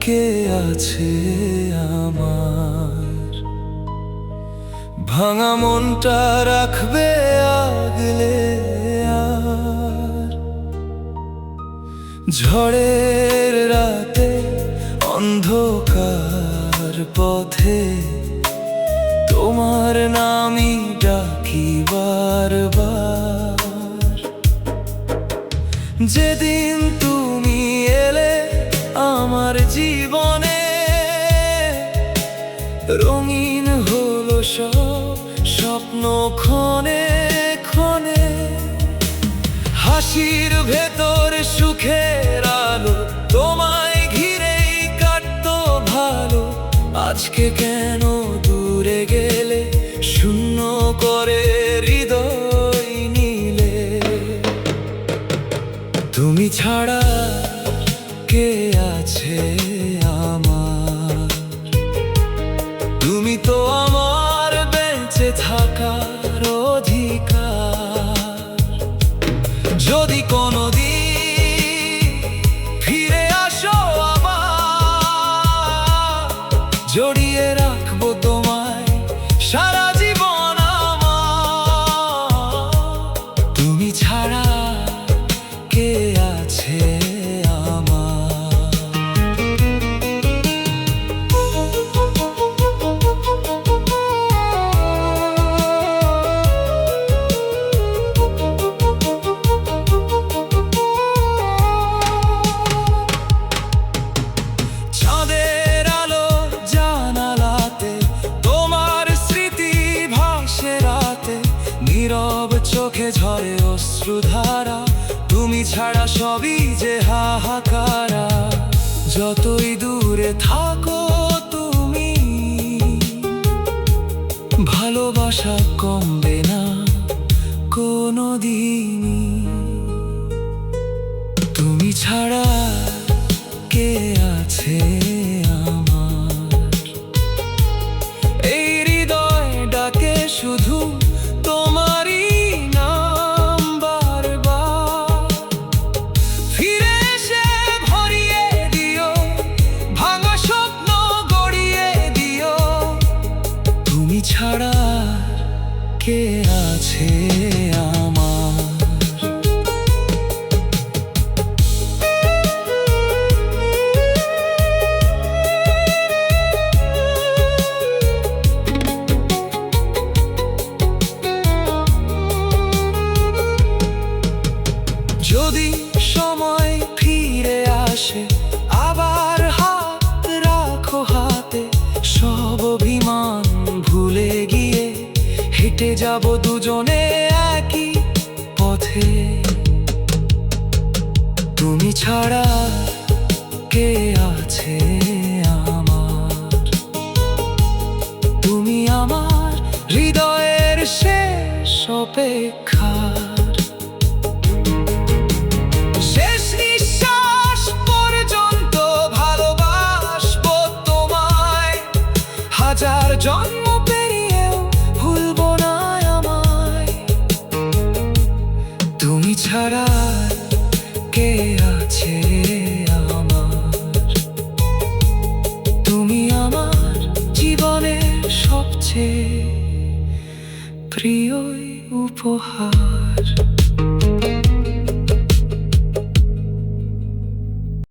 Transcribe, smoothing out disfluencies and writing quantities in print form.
কে আছে আমার? ভাঙা মনটা রাখবে আগলে আর? ঝড়ের রাতে অন্ধকার পথে তোমার নামই ডাকি বারবার। যেদিন তুমি এলে আমার জীবনে, রঙিন হলো সব স্বপ্ন ক্ষণে ক্ষণে। হাসির ভেতর সুখের আলো, তোমায় ঘিরেই কাটতো ভালো। আজকে কেন দূরে গেলে, শূন্য করে হৃদয় নিলে? তুমি ছাড়া কে আছে আমার? তুমি তো আমার বেঁচে থাকার অধিকার। যদি কোনোদিন ফিরে আসো আবার, জড়িয়ে রাখবো তোমায় সারা জীবন আমার। তুমি ছাড়া কে আছে আমার? চাঁদের আলো জানালাতে, তোমার স্মৃতি ভাসে রাতে। নীরব চোখে ঝরে অশ্রুধারা, তুমি ছাড়া সবই যে হাহাকারা। যতই দূরে থাকো তুমি, ভালোবাসা কমবে না কোনোদিনই। তুমি ছাড়া কে আছে আমার? এই হৃদয় ডাকে শুধু তোমারই নাম বারবার। ফিরে এসে ভরিয়ে দিও, ভাঙা স্বপ্ন গড়িয়ে দিও। তুমি ছাড়া কে আছে আমার? যদি সময় ফিরে আসে আবার, হাত রাখো হাতে। সব অভিমান ভুলে গিয়ে হেঁটে যাব দুজনে একই পথে। তুমি ছাড়া কে আছে আমার? তুমি আমার হৃদয়ের শেষ অপেক্ষার। শেষ নিঃশ্বাস পর্যন্ত ভালোবাসবো তোমায়। হাজার জন্ম পেরিয়েও ভুলবো না আমায়। তুমি ছাড়া কে আছে আমার? তুমি আমার জীবনের সবচেয়ে প্রিয় উপহার।